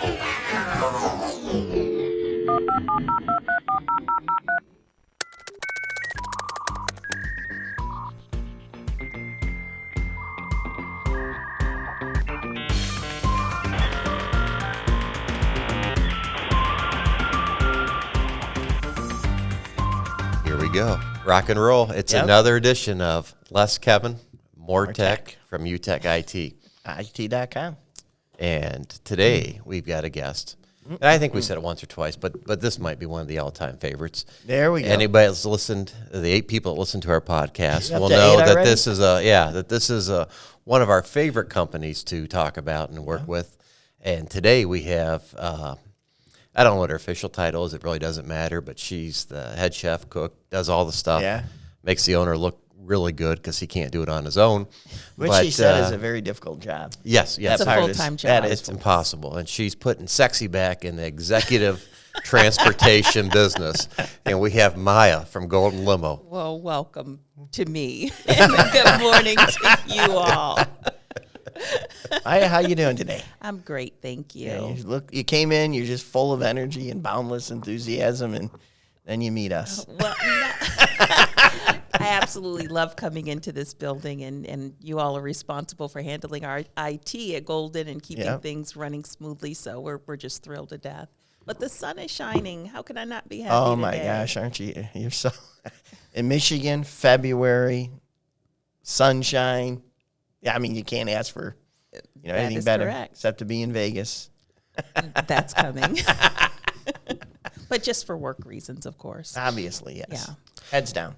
Here we go. Rock and roll. It's another edition of Less Kevin, More Tech from UTEC IT. IT.com. And today we've got a guest. And I think we said it once or twice, but this might be one of the all-time favorites. There we go. Anybody that's listened, the 8 people that listen to our podcast will to know 8 that already? this is one of our favorite companies to talk about and work with. And today we have I don't know what her official title is. It really doesn't matter, but she's the head chef, cook, does all the stuff. Yeah. Makes the owner look really good because he can't do it on his own. Which she said is a very difficult job. Yes. It's a full-time job. It's impossible. And she's putting sexy back in the executive transportation business. And we have Maya from Golden Limo. Well, welcome to me. And good morning to you all. Maya, how you doing today? I'm great, thank you. Yeah, you came in, you're just full of energy and boundless enthusiasm, and then you meet us. Well, I absolutely love coming into this building, and you all are responsible for handling our IT at Golden and keeping things running smoothly, so we're just thrilled to death. But the sun is shining. How can I not be happy Oh, today? my gosh, aren't you? You're so... In Michigan, February, sunshine. Yeah, I mean, you can't ask for anything better except to be in Vegas. That's coming. But just for work reasons, of course. Obviously, yes. Yeah. Heads down.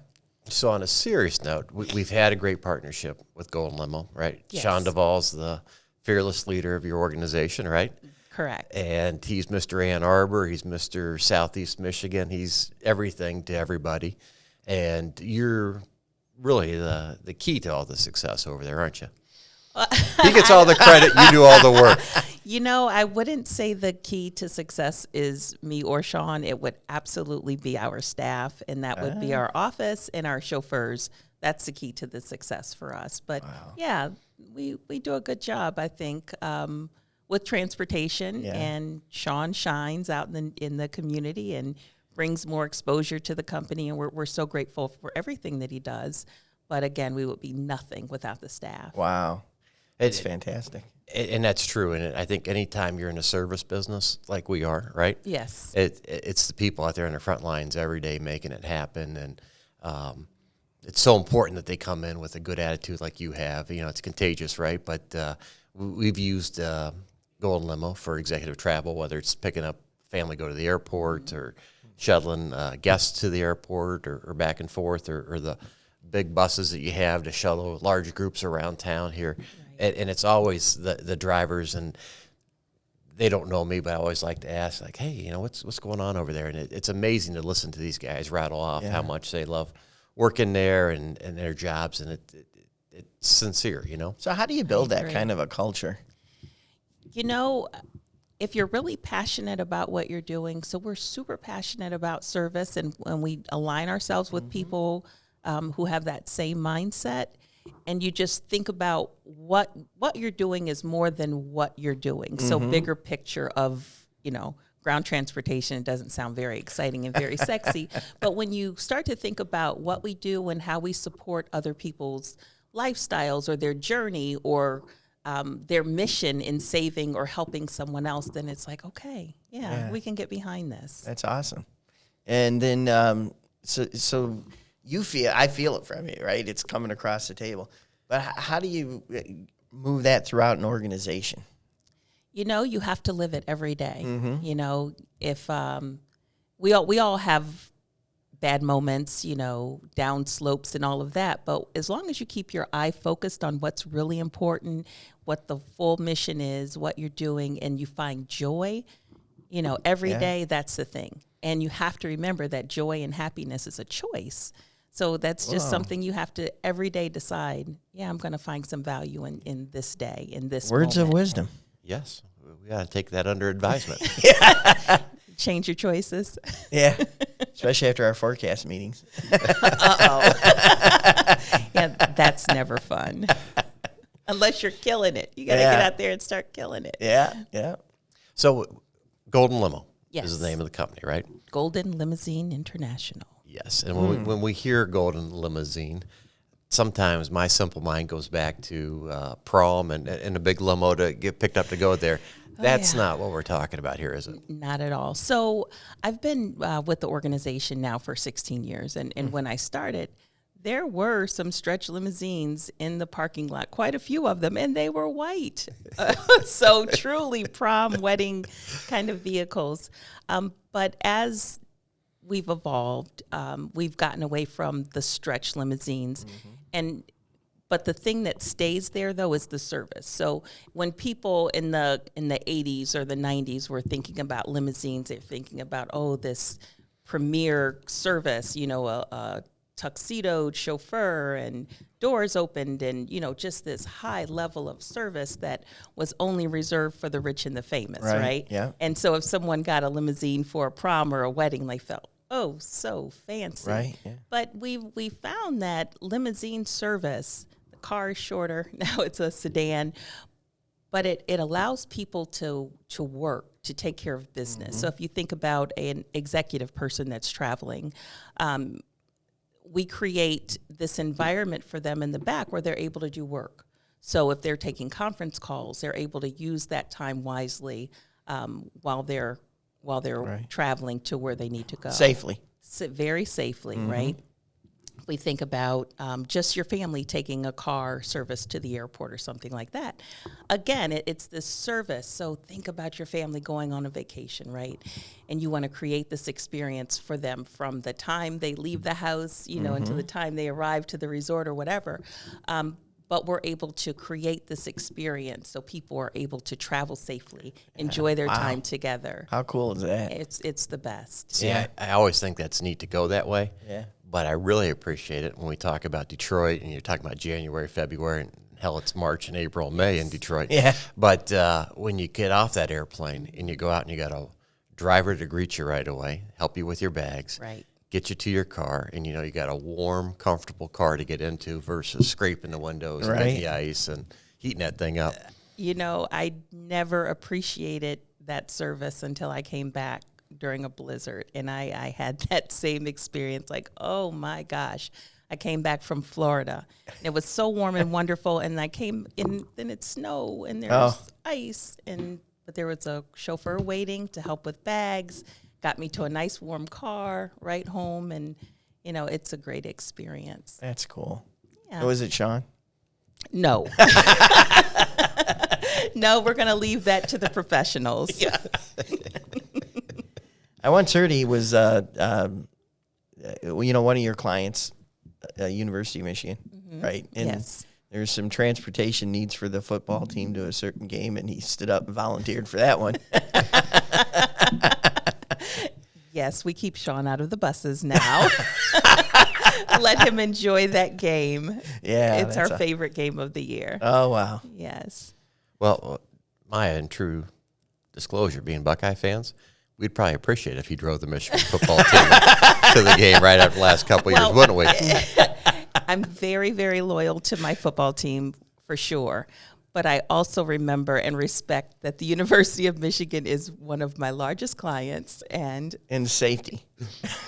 So on a serious note, we've had a great partnership with Golden Limo, right? Yes. Sean Duvall's the fearless leader of your organization, right? Correct. And he's Mr. Ann Arbor. He's Mr. Southeast Michigan. He's everything to everybody. And you're really the key to all the success over there, aren't you? He gets all the credit. You do all the work. I wouldn't say the key to success is me or Sean. It would absolutely be our staff, and that would be our office and our chauffeurs. That's the key to the success for us. But, we do a good job, I think, with transportation, and Sean shines out in the community and brings more exposure to the company, and we're so grateful for everything that he does. But, again, we would be nothing without the staff. Wow. It's fantastic. And that's true. And I think anytime you're in a service business like we are, right? Yes. It's the people out there in the front lines every day making it happen. And it's so important that they come in with a good attitude like you have. It's contagious, right? But we've used Golden Limo for executive travel, whether it's picking up family, go to the airport, or shuttling guests to the airport or back and forth, or the big buses that you have to shuttle large groups around town here. Right. And it's always the drivers, and they don't know me, but I always like to ask, like, hey, what's going on over there? And it's amazing to listen to these guys rattle off how much they love working there and their jobs, and it's sincere, So how do you build that kind of a culture? If you're really passionate about what you're doing, so we're super passionate about service, and when we align ourselves with people who have that same mindset, and you just think about what you're doing is more than what you're doing. So bigger picture of, ground transportation, it doesn't sound very exciting and very sexy, but when you start to think about what we do and how we support other people's lifestyles or their journey or their mission in saving or helping someone else, then it's like, okay, we can get behind this. That's awesome. And then, so I feel it from you, right? It's coming across the table. But how do you move that throughout an organization? You have to live it every day. If we all have bad moments, down slopes and all of that. But as long as you keep your eye focused on what's really important, what the full mission is, what you're doing, and you find joy, every day, that's the thing. And you have to remember that joy and happiness is a choice. So that's just something you have to every day decide, I'm going to find some value in this day, in this Words moment. of wisdom. Yes. We got to take that under advisement. Change your choices. Yeah, especially after our forecast meetings. Uh-oh. Yeah, that's never fun. Unless you're killing it. You got to get out there and start killing it. Yeah. So, Golden Limo Yes. is the name of the company, right? Golden Limousine International. Yes. And when we hear Golden Limousine, sometimes my simple mind goes back to prom and a big limo to get picked up to go there. That's not what we're talking about here, is it? Not at all. So I've been with the organization now for 16 years. And when I started, there were some stretch limousines in the parking lot, quite a few of them, and they were white. So truly prom, wedding kind of vehicles. But as we've evolved, we've gotten away from the stretch limousines. But the thing that stays there, though, is the service. So when people in the 80s or the 90s were thinking about limousines, they're thinking about, this premier service, a tuxedoed chauffeur and doors opened and, just this high level of service that was only reserved for the rich and the famous, right? Yeah. And so if someone got a limousine for a prom or a wedding, they felt, so fancy. Right. Yeah. But we found that limousine service, the car is shorter, now it's a sedan, but it allows people to work, to take care of business. So if you think about an executive person that's traveling, we create this environment for them in the back where they're able to do work. So if they're taking conference calls, they're able to use that time wisely while they're traveling to where they need to go. Safely. Very safely, right? We think about just your family taking a car service to the airport or something like that. Again, it's this service. So think about your family going on a vacation, right? And you want to create this experience for them from the time they leave the house, until the time they arrive to the resort or whatever. But we're able to create this experience so people are able to travel safely, enjoy their time together. How cool is that? It's the best. See, I always think that's neat to go that way. Yeah. But I really appreciate it when we talk about Detroit and you're talking about January, February, and hell, it's March and April and May in Detroit. Yeah. But when you get off that airplane and you go out and you got a driver to greet you right away, help you with your bags, Right. get you to your car, and you got a warm, comfortable car to get into versus scraping the windows and hitting the ice and heating that thing up. I never appreciated that service until I came back during a blizzard, and I had that same experience, like, oh my gosh. I came back from Florida. It was so warm and wonderful, and I came in, then it snowed, and there's ice, but there was a chauffeur waiting to help with bags, got me to a nice warm car right home, and it's a great experience. That's cool. Yeah. Was it Sean? No. No, we're going to leave that to the professionals. Yeah. I once heard he was, one of your clients, University of Michigan, right? And yes. There's some transportation needs for the football team to a certain game, and he stood up and volunteered for that one. Yes, we keep Sean out of the buses now. Let him enjoy that game. Yeah. It's our favorite game of the year. Oh, wow. Yes. Well, Maya, in true disclosure, being Buckeye fans, we'd probably appreciate it if he drove the Michigan football team to the game right after the last couple of years, wouldn't we? I'm very, very loyal to my football team for sure. But I also remember and respect that the University of Michigan is one of my largest clients. And safety.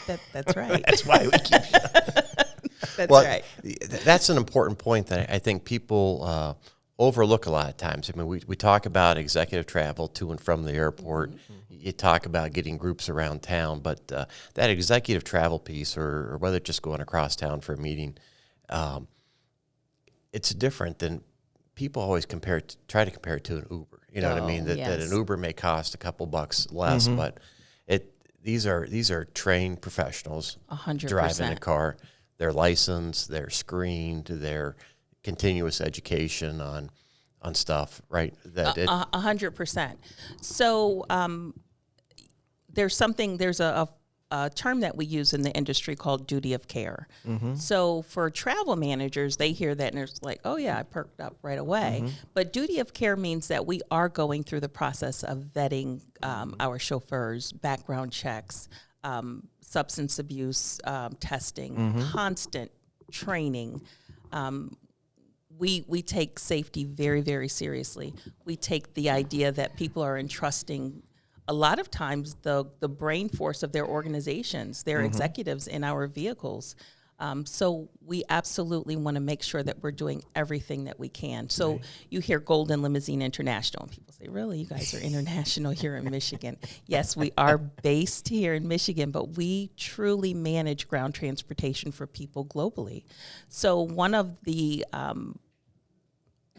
That's right. That's why we keep That's right. That's an important point that I think people overlook a lot of times. I mean, we talk about executive travel to and from the airport. You talk about getting groups around town, but that executive travel piece, or whether just going across town for a meeting, it's different than people always try to compare it to an Uber. You know what I mean? That an Uber may cost a couple bucks less, but these are trained professionals 100%. driving a car. They're licensed, they're screened, they're continuous education on stuff, right? 100%. So there's a term that we use in the industry called duty of care. So for travel managers, they hear that and it's like, oh yeah, I perked up right away. But duty of care means that we are going through the process of vetting our chauffeurs, background checks, substance abuse testing, constant training. we take safety very, very seriously. We take the idea that people are entrusting a lot of times the brain force of their organizations, their executives in our vehicles. So we absolutely want to make sure that we're doing everything that we can. So you hear Golden Limousine International, and people say, really, you guys are international here in Michigan? Yes, we are based here in Michigan, but we truly manage ground transportation for people globally. So one of the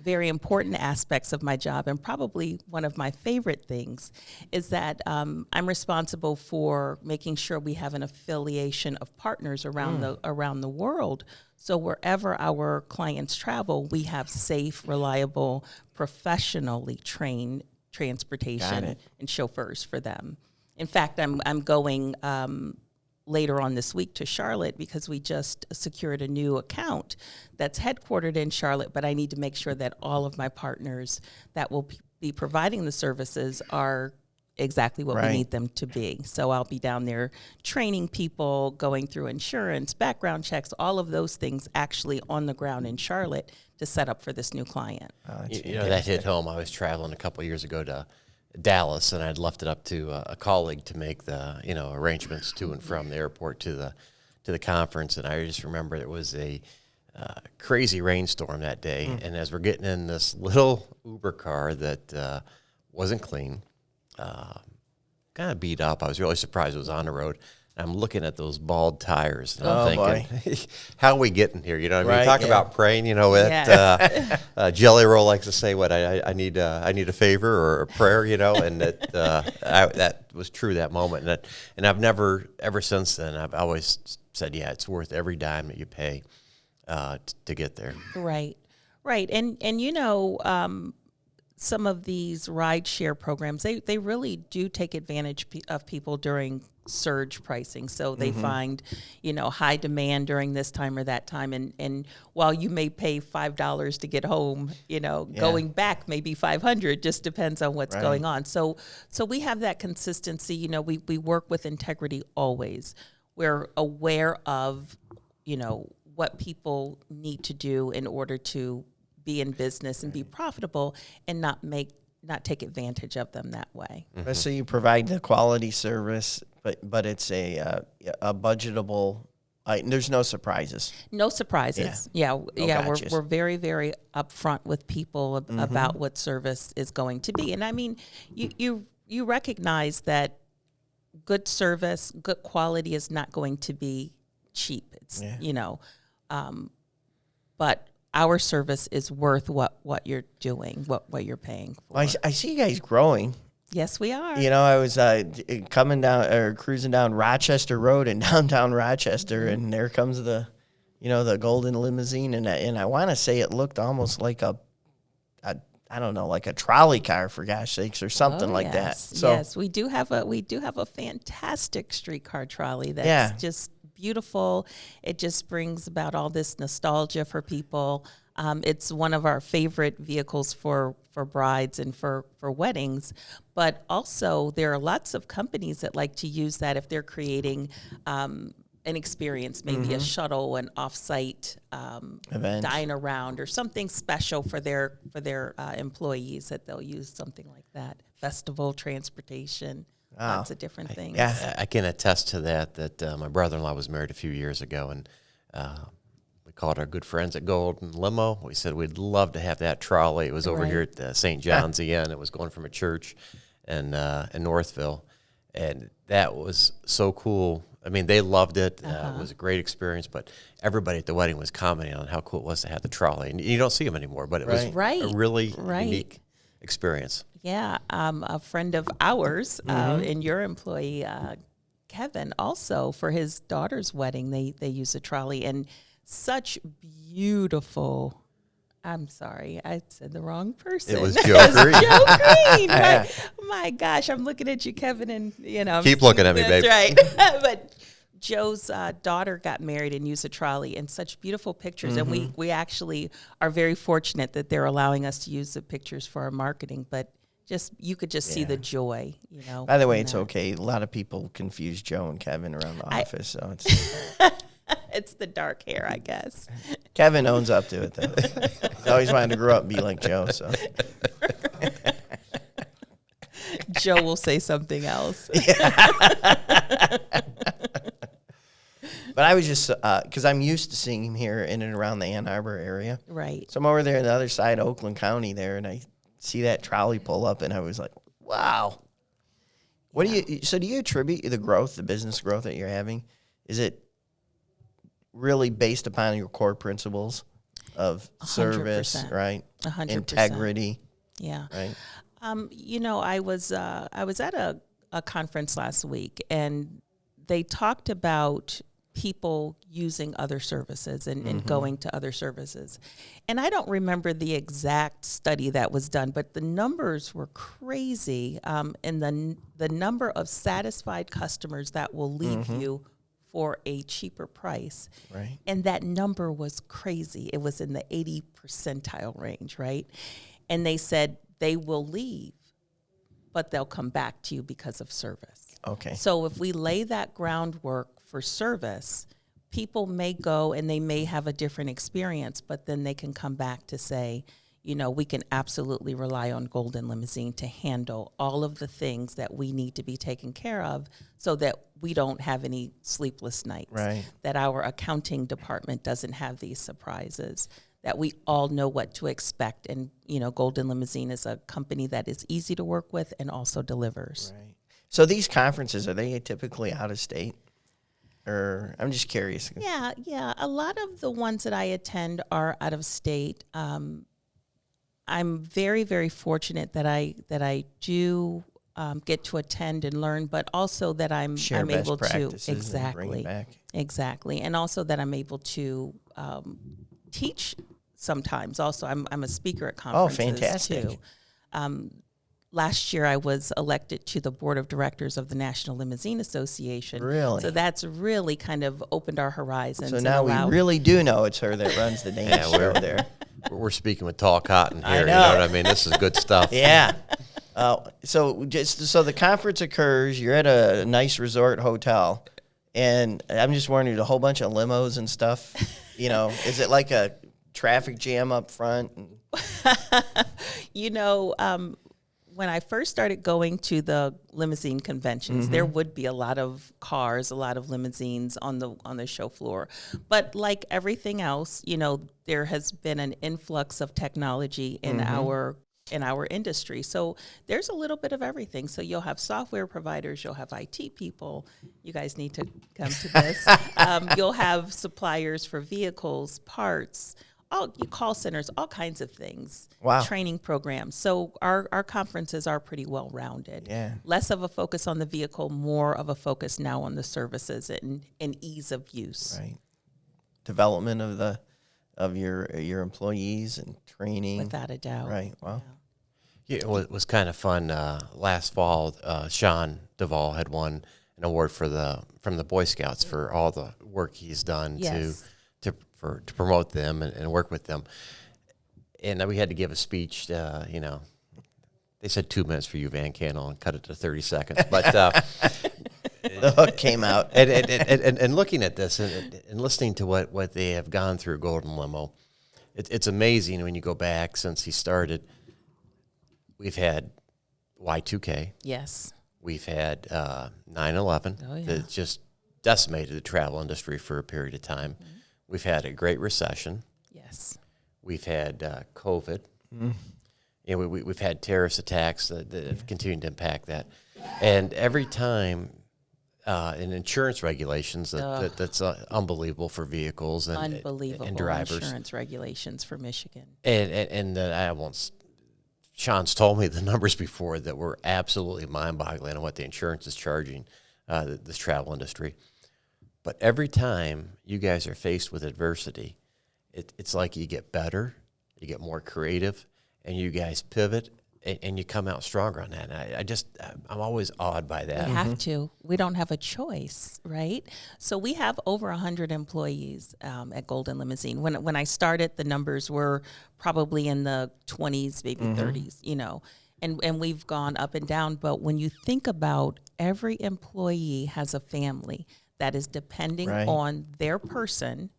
very important aspects of my job, and probably one of my favorite things, is that I'm responsible for making sure we have an affiliation of partners around the world. So wherever our clients travel, we have safe, reliable, professionally trained transportation and chauffeurs for them. In fact, I'm going later on this week to Charlotte because we just secured a new account that's headquartered in Charlotte, but I need to make sure that all of my partners that will be providing the services are exactly what we need them to be. So I'll be down there training people, going through insurance, background checks, all of those things actually on the ground in Charlotte to set up for this new client. You know, that hit home. I was traveling a couple of years ago to Dallas, and I'd left it up to a colleague to make the arrangements to and from the airport to the conference. And I just remember it was a crazy rainstorm that day. And as we're getting in this little Uber car that wasn't clean, kind of beat up, I was really surprised it was on the road. I'm looking at those bald tires, and I'm thinking, how are we getting here? You know what I mean? Talk about praying, Jelly Roll likes to say, what, I need a favor or a prayer, and that was true that moment. And I've never, ever since then, I've always said, it's worth every dime that you pay to get there. Right. And some of these ride share programs, they really do take advantage of people during surge pricing. So they find, high demand during this time or that time. And while you may pay $5 to get home, going back maybe $500, just depends on what's going on. So we have that consistency. We work with integrity always. We're aware of, what people need to do in order to be in business and be profitable and not take advantage of them that way. So you provide the quality service, but it's a budgetable. There's no surprises. No surprises. We're very, very upfront with people about what service is going to be. And I mean, you recognize that good service, good quality is not going to be cheap. It's but our service is worth what you're doing, what you're paying for. Well, I see you guys growing. Yes, we are. I was coming down or cruising down Rochester Road in downtown Rochester, and there comes the Golden Limousine, and I want to say it looked almost like a trolley car, for gosh sakes, or something like that. So yes, we do have a fantastic streetcar trolley that's just beautiful. It just brings about all this nostalgia for people. It's one of our favorite vehicles for brides and for weddings, but also there are lots of companies that like to use that if they're creating an experience, maybe a shuttle, an off-site event, dine around, or something special for their employees, that they'll use something like that. Festival, transportation. Lots of different things. Yeah, I can attest to that my brother-in-law was married a few years ago, and we called our good friends at Golden Limo. We said we'd love to have that trolley. It was over here at St. John's Inn. It was going from a church in Northville, and that was so cool. I mean, they loved it. It was a great experience, but everybody at the wedding was commenting on how cool it was to have the trolley. And you don't see them anymore, but it was a really unique experience. Yeah, a friend of ours and your employee, Kevin, also for his daughter's wedding, they used a trolley, and such beautiful. I'm sorry, I said the wrong person. It was Joe Green. Joe Green. My gosh, I'm looking at you, Kevin, and keep looking at me, babe. That's right. But Joe's daughter got married and used a trolley, and such beautiful pictures. And we actually are very fortunate that they're allowing us to use the pictures for our marketing. But you could just see the joy, By the way, it's okay. A lot of people confuse Joe and Kevin around the office, so it's It's the dark hair, I guess. Kevin owns up to it, though. He's always wanted to grow up and be like Joe, so. Joe will say something else. But I was just, because I'm used to seeing him here in and around the Ann Arbor area. Right. So I'm over there on the other side of Oakland County there, and I see that trolley pull up, and I was like, wow. What do you attribute the growth, the business growth that you're having? Is it really based upon your core principles of 100%. service, right? 100%. Integrity. Yeah. Right. I was at a conference last week, and they talked about people using other services and going to other services. And I don't remember the exact study that was done, but the numbers were crazy. And the number of satisfied customers that will leave you for a cheaper price. Right. And that number was crazy. It was in the 80 percentile range, right? And they said they will leave, but they'll come back to you because of service. Okay. So if we lay that groundwork for service, people may go and they may have a different experience, but then they can come back to say, we can absolutely rely on Golden Limousine to handle all of the things that we need to be taken care of so that we don't have any sleepless nights, Right. that our accounting department doesn't have these surprises, that we all know what to expect. And, Golden Limousine is a company that is easy to work with and also delivers. Right. So these conferences, are they typically out of state? Or I'm just curious. Yeah. A lot of the ones that I attend are out of state. I'm very, very fortunate that I do get to attend and learn, but also that I'm able to exactly, and also that I'm able to teach sometimes. Also, I'm a speaker at conferences. Oh, fantastic! Too. Last year, I was elected to the board of directors of the National Limousine Association. Really? So that's really kind of opened our horizons. So now we really do know it's her that runs the dance show there. We're speaking with tall cotton here. I know. You know what I mean? This is good stuff. Yeah. So the conference occurs. You're at a nice resort hotel, and I'm just wondering, a whole bunch of limos and stuff. Is it like a traffic jam up front? When I first started going to the limousine conventions, there would be a lot of cars, a lot of limousines on the show floor. But like everything else, there has been an influx of technology in our industry. So there's a little bit of everything. So you'll have software providers, you'll have IT people. You guys need to come to this. You'll have suppliers for vehicles, parts, call centers, all kinds of things. Wow. Training programs. So our conferences are pretty well rounded. Yeah. Less of a focus on the vehicle, more of a focus now on the services and ease of use. Right. Development of your employees and training. Without a doubt. Right. Wow. Yeah, it was kind of fun. Last fall, Sean Duvall had won an award from the Boy Scouts for all the work he's done Yes. to promote them and work with them. And we had to give a speech. They said 2 minutes for you, Van Kannel, and cut it to 30 seconds. But the hook came out. And looking at this and listening to what they have gone through, Golden Limo, it's amazing when you go back since he started. We've had Y2K. Yes. We've had 9/11 that just decimated the travel industry for a period of time. Mm-hmm. We've had a great recession. Yes. We've had COVID. We've had terrorist attacks that have continued to impact that. And every time in insurance regulations, that's unbelievable for vehicles and drivers. Insurance regulations for Michigan. And I won't. Sean's told me the numbers before that were absolutely mind-boggling on what the insurance is charging this travel industry. But every time you guys are faced with adversity, it's like you get better, you get more creative, and you guys pivot, and you come out stronger on that. And I'm always awed by that. We have to. We don't have a choice, right? So we have over 100 employees at Golden Limousine. When I started, the numbers were probably in the 20s, maybe 30s, and we've gone up and down. But when you think about every employee has a family, that is depending Right. on their person,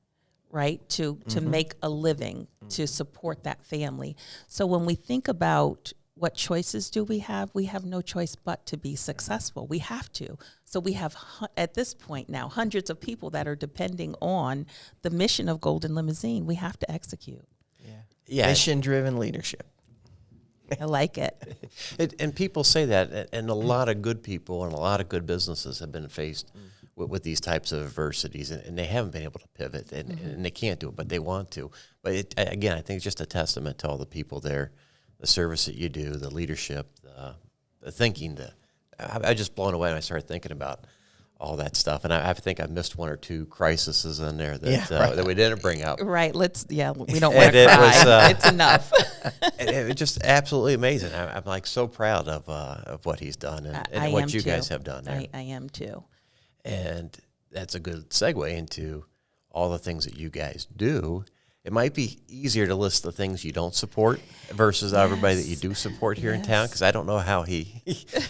right, to make a living, to support that family. So when we think about what choices do we have no choice but to be successful. We have to. So we have, at this point now, hundreds of people that are depending on the mission of Golden Limousine. We have to execute. Yeah. Mission-driven leadership. I like it. And people say that, and a lot of good people and a lot of good businesses have been faced with these types of adversities, and they haven't been able to pivot, and they can't do it, but they want to. But again, I think it's just a testament to all the people there, the service that you do, the leadership, the thinking. I just blown away when I started thinking about all that stuff, and I think I missed one or two crises in there that we didn't bring up. Right. We don't want to cry. It's enough. It was just absolutely amazing. I'm like so proud of what he's done and what you guys have done there. I am too. And that's a good segue into all the things that you guys do. It might be easier to list the things you don't support versus everybody that you do support here in town, because I don't know how he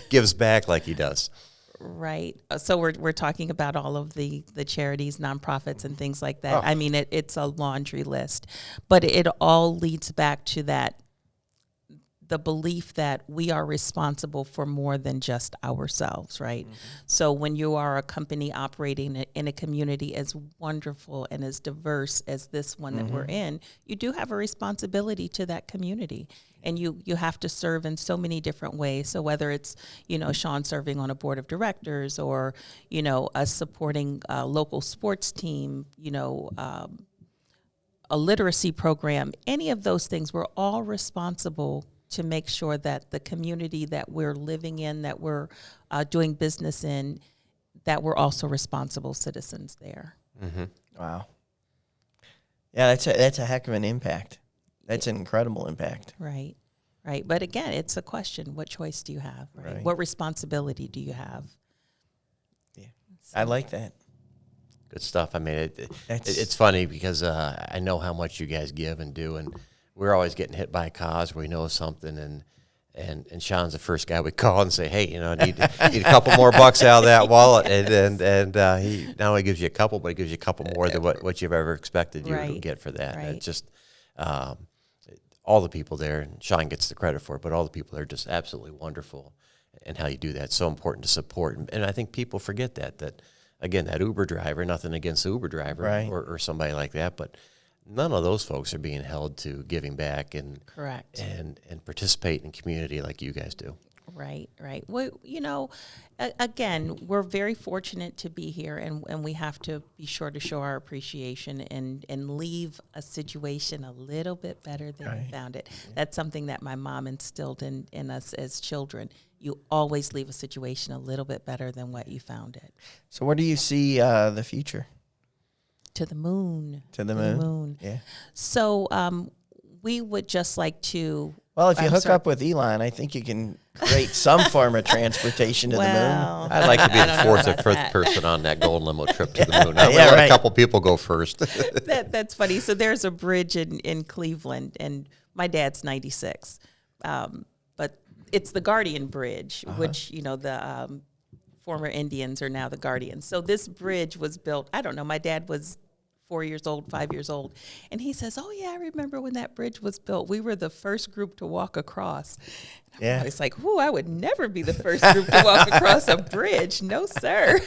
gives back like he does. Right. So we're talking about all of the charities, nonprofits, and things like that. Oh. I mean, it's a laundry list, but it all leads back to the belief that we are responsible for more than just ourselves, right? Mm-hmm. So when you are a company operating in a community as wonderful and as diverse as this one that we're in, you do have a responsibility to that community. And you have to serve in so many different ways. So whether it's, Sean serving on a board of directors, or, us supporting a local sports team, a literacy program, any of those things, we're all responsible to make sure that the community that we're living in, that we're doing business in, that we're also responsible citizens there. Mm-hmm. Wow. Yeah, that's a heck of an impact. That's an incredible impact. Right. But again, it's a question. What choice do you have? Right. What responsibility do you have? Yeah. I like that. Good stuff. I mean, it's funny because I know how much you guys give and do, and we're always getting hit by a cause where we know something, and Sean's the first guy we call and say, hey, I need a couple more bucks out of that wallet, and he not only gives you a couple, but he gives you a couple more than what you've ever expected you to get for that. And it's just all the people there, and Sean gets the credit for it, but all the people there are just absolutely wonderful, and how you do that. It's so important to support, and I think people forget that again, that Uber driver, nothing against the Uber driver or somebody like that, but none of those folks are being held to giving back and correct and participate in community like you guys do. Right. Well, again, we're very fortunate to be here, and we have to be sure to show our appreciation and leave a situation a little bit better than we found it. That's something that my mom instilled in us as children. You always leave a situation a little bit better than what you found it. So where do you see the future? To the moon. To the moon. Yeah. So we would just like to... Well, if you hook up with Elon, I think you can create some form of transportation to the moon. I'd like to be the fourth or fifth person on that Golden Limo trip to the moon. I'll let a couple people go first. That's funny. So there's a bridge in Cleveland, and my dad's 96. But it's the Guardian Bridge, which, the former Indians are now the Guardians. So this bridge was built, I don't know, my dad was 4 years old, 5 years old. And he says, oh, yeah, I remember when that bridge was built. We were the first group to walk across. Yeah. It's like, I would never be the first group to walk across a bridge. No, sir.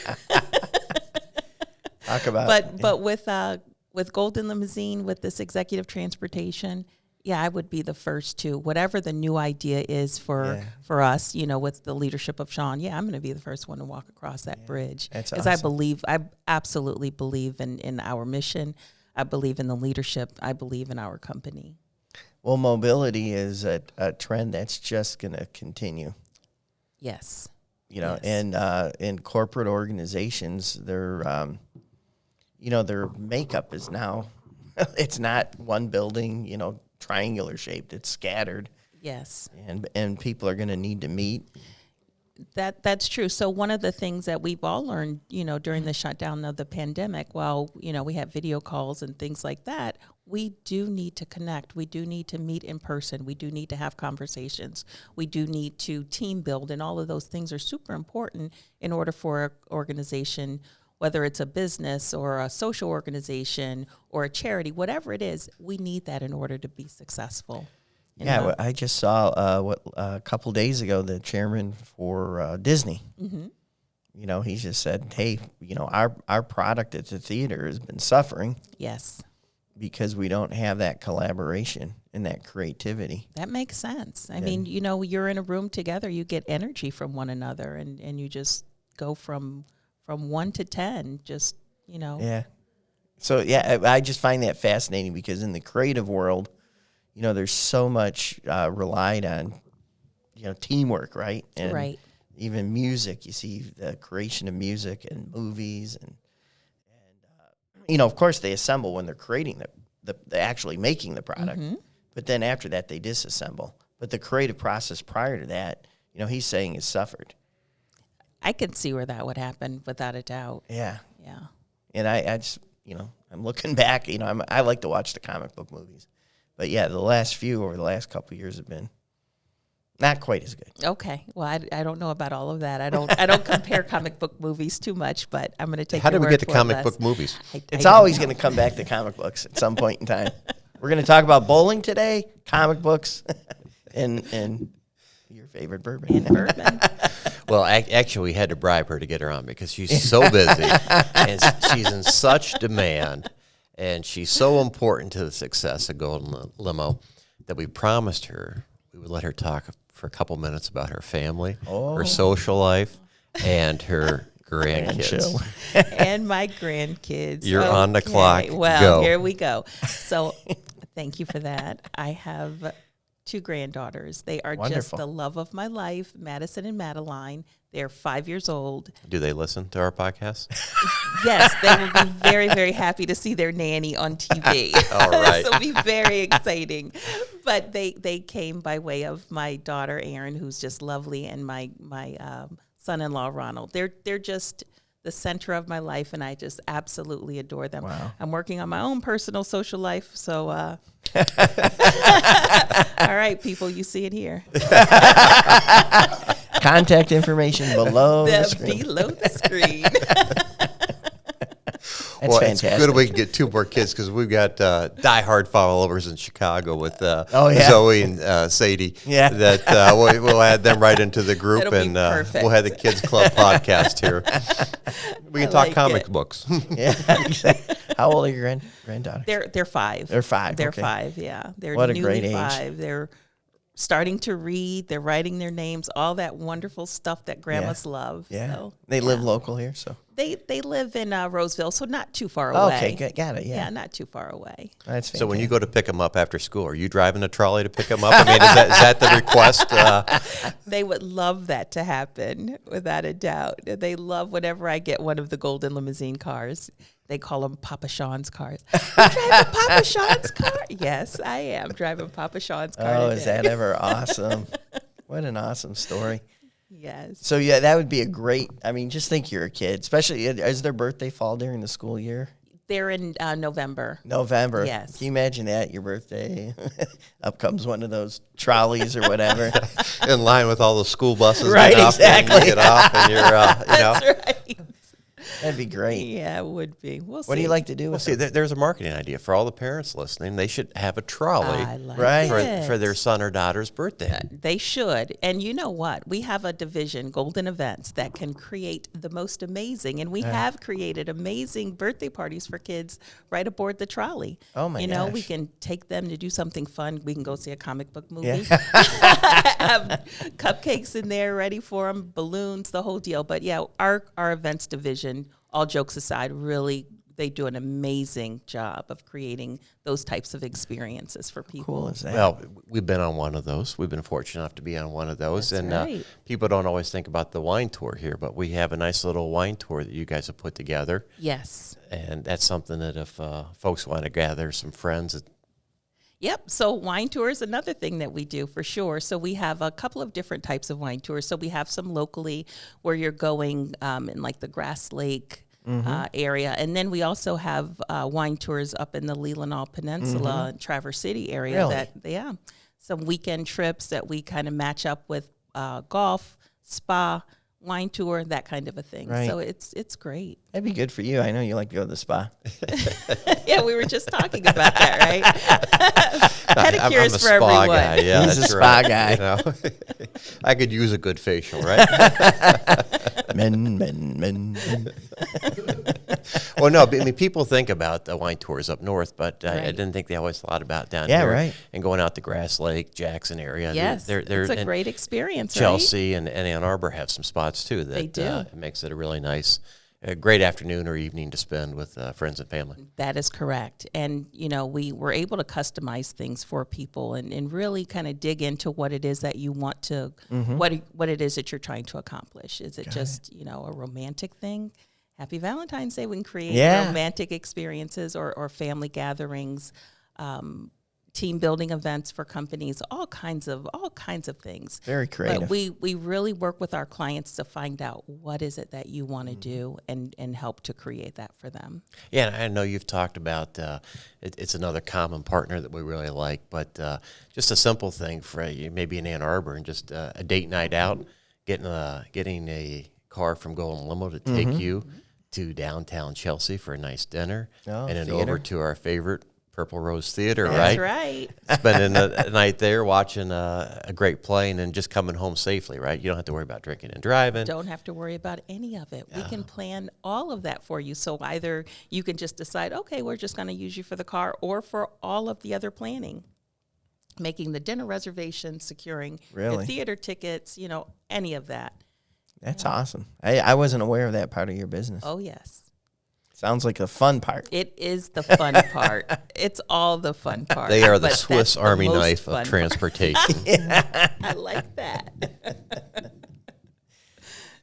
Talk about But with Golden Limousine, with this executive transportation, I would be the first to, whatever the new idea is for us, with the leadership of Sean, I'm going to be the first one to walk across that bridge. Because awesome. I absolutely believe in our mission. I believe in the leadership. I believe in our company. Well, mobility is a trend that's just going to continue. Yes. And in corporate organizations, their makeup is now, it's not one building, triangular shaped. It's scattered. Yes. And people are going to need to meet. That's true. So one of the things that we've all learned, during the shutdown of the pandemic, while, we have video calls and things like that, we do need to connect. We do need to meet in person. We do need to have conversations. We do need to team build, and all of those things are super important in order for an organization, whether it's a business or a social organization or a charity, whatever it is, we need that in order to be successful. Yeah, I just saw a couple days ago, the chairman for Disney. Mm-hmm. You know, he just said, "Hey, you know, our product at the theater has been suffering Yes. because we don't have that collaboration and that creativity." That makes sense. I mean, you know, you're in a room together, you get energy from one another, and you just go from 1 to 10, just, you know. Yeah. So, yeah, I just find that fascinating because in the creative world, you know, there's so much relied on, you know, teamwork, right? And Right. even music, you see the creation of music and movies, and you know, of course, they assemble when they're creating the actually making the product, but then after that, they disassemble. But the creative process prior to that, you know, he's saying has suffered. I can see where that would happen without a doubt. Yeah. Yeah. And I just, you know, I'm looking back, you know, I like to watch the comic book movies. But yeah, the last few over the last couple of years have been not quite as good. Okay. Well, I don't know about all of that. I don't compare comic book movies too much, but I'm going to take How your did we word get to for it, comic Les. book movies? It's always going to come back to comic books at some point in time. We're going to talk about bowling today, comic books, and your favorite bourbon. And bourbon. Well, actually, we had to bribe her to get her on because she's so busy and she's in such demand, and she's so important to the success of Golden Limo that we promised her we would let her talk for a couple minutes about her family, her social life, and her grandkids. And my grandkids. You're on the clock. Well, Go. here we go. So thank you for that. I have 2 granddaughters. They are just Wonderful. the love of my life, Madison and Madeline. They're 5 years old. Do they listen to our podcast? Yes, they will be very, very happy to see their nanny on TV. All right. So it'll be very exciting. But they came by way of my daughter, Erin, who's just lovely, and my son-in-law, Ronald. They're just the center of my life, and I just absolutely adore them. Wow. I'm working on my own personal social life, so all right, people, you see it here. Contact information below the screen. Below the screen. That's fantastic. It's good we can get 2 more kids because we've got diehard followers in Chicago with yeah. Zoe and Sadie. Yeah. That we'll add them right into the group, It'll be and perfect. we'll have the Kids Club podcast here. We can I talk like comic it. books. Yeah. How old are your granddaughters? They're 5. They're 5. They're okay. 5. Yeah, they're What a newly great age. 5. They're starting to read. They're writing their names. All that wonderful stuff that grandmas love. Yeah. So, They live local here, so. They live in Roseville, so not too far away. Okay, got it. Yeah, Yeah. not too far away. That's fantastic. So when you go to pick them up after school, are you driving the trolley to pick them up? I mean, is that the request? They would love that to happen, without a doubt. They love whenever I get one of the Golden Limousine cars. They call them Papa Sean's cars. You driving Papa Sean's car? Yes, I am driving Papa Sean's car Oh, today. is that ever awesome? What an awesome story. Yes. So, yeah, that would be a great, I mean, just think you're a kid, especially, is their birthday fall during the school year? They're in November. November. Yes. Can you imagine that, your birthday? Up comes one of those trolleys or whatever. In line with all the school buses. Right, get off, exactly. And you get off, and you're, That's right. That'd be great. Yeah, it would be. We'll see. What do you like to do Well, with see, them? there's a marketing idea for all the parents listening. They should have a trolley I like Right. it. for their son or daughter's birthday. They should. And you know what? We have a division, Golden Events, that can create the most amazing. And we have created amazing birthday parties for kids right aboard the trolley. Oh, my You know, we gosh. can take them to do something fun. We can go see a comic book movie. Yeah. Have cupcakes in there ready for them, balloons, the whole deal. But yeah, our events division, all jokes aside, really, they do an amazing job of creating those types of experiences for people. Cool is that? Well, we've been on one of those. We've been fortunate enough to be on one of those. That's and right. people don't always think about the wine tour here, but we have a nice little wine tour that you guys have put together. Yes. And that's something that if folks want to gather some friends, Yep. So wine tour is another thing that we do for sure. So we have a couple of different types of wine tours. So we have some locally where you're going in like the Grass Lake area. And then we also have wine tours up in the Leelanau Peninsula and Traverse City area. Really? Some weekend trips that we kind of match up with golf, spa, wine tour, that kind of a thing. Right. So it's great. That'd be good for you. I know you like to go to the spa. Yeah, we were just talking about that, right? I'm Pedicures a for spa everyone. guy. Yeah, He's a that's spa right. guy. You know, I could use a good facial, right? Men. Well, no, but, I mean, people think about the wine tours up north, but I didn't think they always thought about down Yeah, here. right. And going out to Grass Lake, Jackson area. Yes, they're it's a and great experience, Chelsea and Ann Arbor have some spots, too. That They do. It makes it a really nice, great afternoon or evening to spend with friends and family. That is correct. And, you know, we were able to customize things for people and really kind of dig into what it is that you want to, what it is that you're trying to accomplish. Is it just, you know, a romantic thing? Happy Valentine's Day. We can create romantic experiences or family gatherings, team building events for companies, all kinds of things. Very creative. But we really work with our clients to find out what is it that you want to do and help to create that for them. Yeah, and I know you've talked about it's another common partner that we really like, but just a simple thing for maybe in Ann Arbor and just a date night out, getting a car from Golden Limo to take you to downtown Chelsea for a nice dinner, and then over to our favorite Purple Rose Theater, That's right? right. Spending a night there watching a great play and then just coming home safely, right? You don't have to worry about drinking and driving. Don't have to worry about any of it. We can plan all of that for you. So either you can just decide, okay, we're just going to use you for the car or for all of the other planning, making the dinner reservations, securing the theater tickets, you know, any of that. That's awesome. I wasn't aware of that part of your business. Oh, yes. Sounds like the fun part. It is the fun part. It's all the fun part. They are the but Swiss that's the Army most knife fun of transportation. I like that.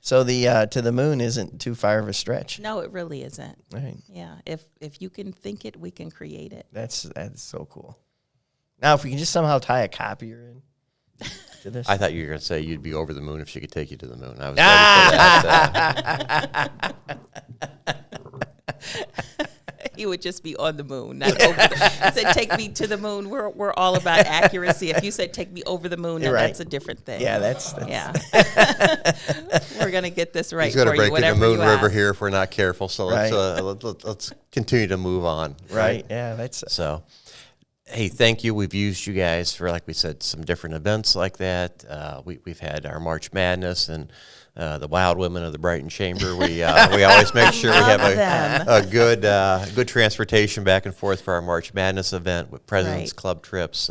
So the to the moon isn't too far of a stretch. No, it really isn't. Right. Yeah, if you can think it, we can create it. That's so cool. Now, if we can just somehow tie a copier in to this. I thought you were going to say you'd be over the moon if she could take you to the moon. I was ready for that. He would just be on the moon, not over he said, take me to the moon. We're all about accuracy. If you said, take me over the moon, then that's a different thing. Yeah, that's yeah. We're going to get this right He's going for to you, break in the whatever Moon you River ask. here if we're not careful. So let's continue to move on. right. Yeah, that's So, hey, thank you. We've used you guys for, like we said, some different events like that. We've had our March Madness and the Wild Women of the Brighton Chamber. We always make sure we have a good transportation back and forth for our March Madness event with President's Club trips,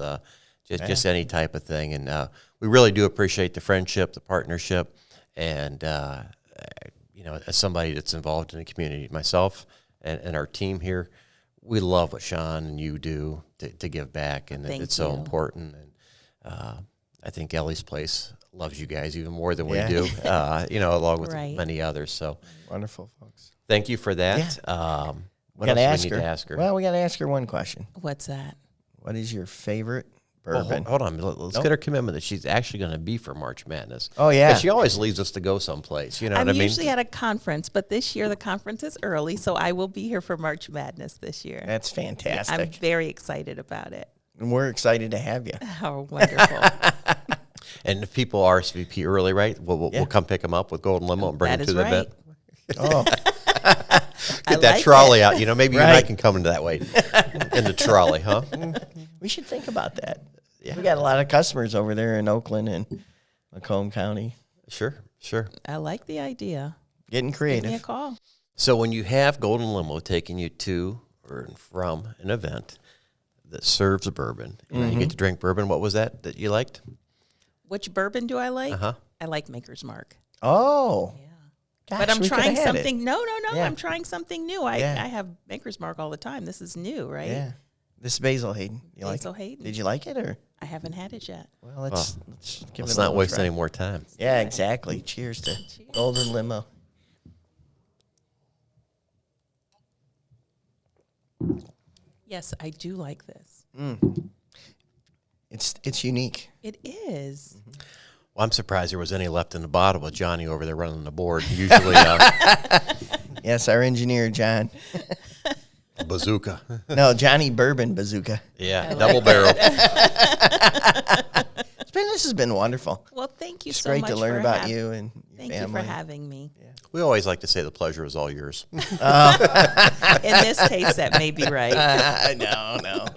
just any type of thing. And we really do appreciate the friendship, the partnership, and you know, as somebody that's involved in the community, myself and our team here, we love what Sean and you do to give back, and it's so important. And I think Ellie's Place loves you guys even more than we do, you know, along with many others. So wonderful, folks. Thank you for that. What else do we need to ask her? Well, we got to ask her one question. What's that? What is your favorite Well, bourbon? hold on. Let's get her commitment that she's actually going to be for March Madness. Oh, yeah. 'Cause she always leaves us to go someplace. You know what I I'm mean? usually at a conference, but this year the conference is early, so I will be here for March Madness this year. That's fantastic. I'm very excited about it. And we're excited to have you. Oh, wonderful. And if people RSVP early, right, we'll come pick them up with Golden Limo and bring them to the event. Oh, Get that trolley out. You know, maybe you and I can come into that way in the trolley, huh? we should think about that. Yeah. We got a lot of customers over there in Oakland and Macomb County. Sure. I like the idea. Getting Give me a creative. call. So when you have Golden Limo taking you to or from an event that serves bourbon, and you get to drink bourbon, what was that you liked? Which bourbon do I like? Uh-huh. I like Maker's Mark. Oh. Yeah. Gosh, But I'm we trying coulda had it. something. No. Yeah. I'm trying something new. I have Maker's Mark all the time. This is new, right? Yeah. This is Basil Hayden. You like Basil it? Hayden. Did you like it or? I haven't had it yet. Well, let's give Let's it a not little waste try. any more time. Yeah, exactly. Cheers to Golden Limo. Yes, I do like this. It's unique. It is. Well, I'm surprised there was any left in the bottle with Johnny over there running the board. Usually, Yes, our engineer John. bazooka. No, Johnny Bourbon Bazooka. Yeah, double barrel. This has been wonderful. Well, thank you It's so great much to learn for about you and Thank you for having me. We always like to say the pleasure is all yours. In this case, that may be right. No.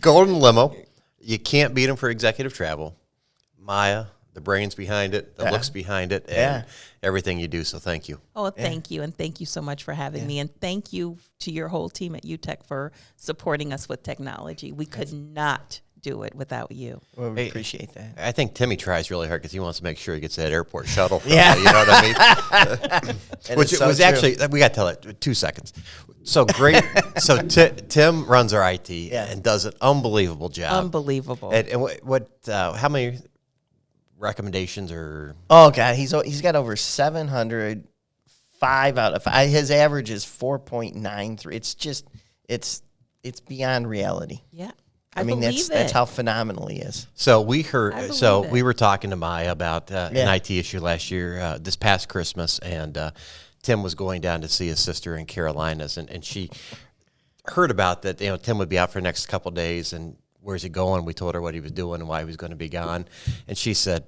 Golden Limo, you can't beat them for executive travel. Maya, the brains behind it, the looks behind it, and everything you do. So thank you. Oh, thank you. And thank you so much for having me. And thank you to your whole team at UTEC for supporting us with technology. We could not do it without you. Well, we appreciate that. I think Timmy tries really hard because he wants to make sure he gets that airport shuttle. Yeah. You know what I mean? Which so was true. actually, we got to tell it 2 seconds. So great. So Tim runs our IT and does an unbelievable job. Unbelievable. And how many recommendations or? Oh God, he's got over 700. 5 out of 5. His average is 4.93. It's just it's beyond reality. Yeah. I mean that's how phenomenal he is. So we heard. So it. we were talking to Maya about an IT issue last year, this past Christmas, and Tim was going down to see his sister in Carolinas, and she heard about that. You know, Tim would be out for the next couple of days, and where's he going? We told her what he was doing and why he was going to be gone, and she said,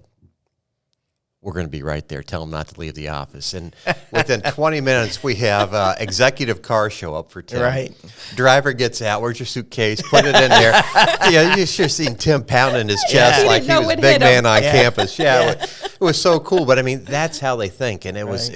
we're going to be right there. Tell him not to leave the office. And within 20 minutes, we have executive car show up for Tim. Right. Driver gets out. Where's your suitcase? Put it in there. You should have seen Tim pounding his chest like he was a big man on campus. It was so cool. But I mean, that's how they think. And it was,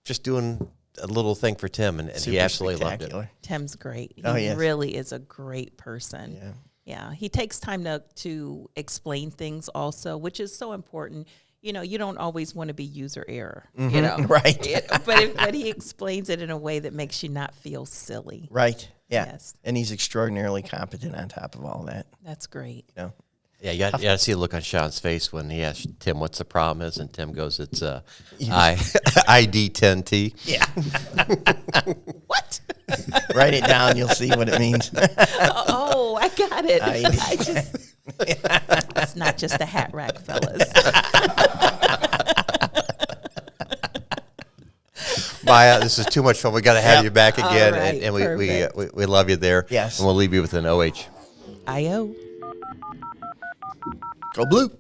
just doing a little thing for Tim, and he absolutely loved it. Tim's great. He really is a great person. Yeah, he takes time to explain things also, which is so important. You know, you don't always want to be user error, you know. Right. But he explains it in a way that makes you not feel silly. Right. Yeah. Yes. And he's extraordinarily competent on top of all that. That's great. You know. Yeah, you got to see the look on Sean's face when he asked Tim what's the problem is, and Tim goes, it's ID10T. Yeah. What? Write it down. You'll see what it means. Oh, I got it. It's not just a hat rack, fellas. Maya, this is too much fun. We got to have you back again, right, and we love you there. Yes. And we'll leave you with an OH. I-O. Go Blue.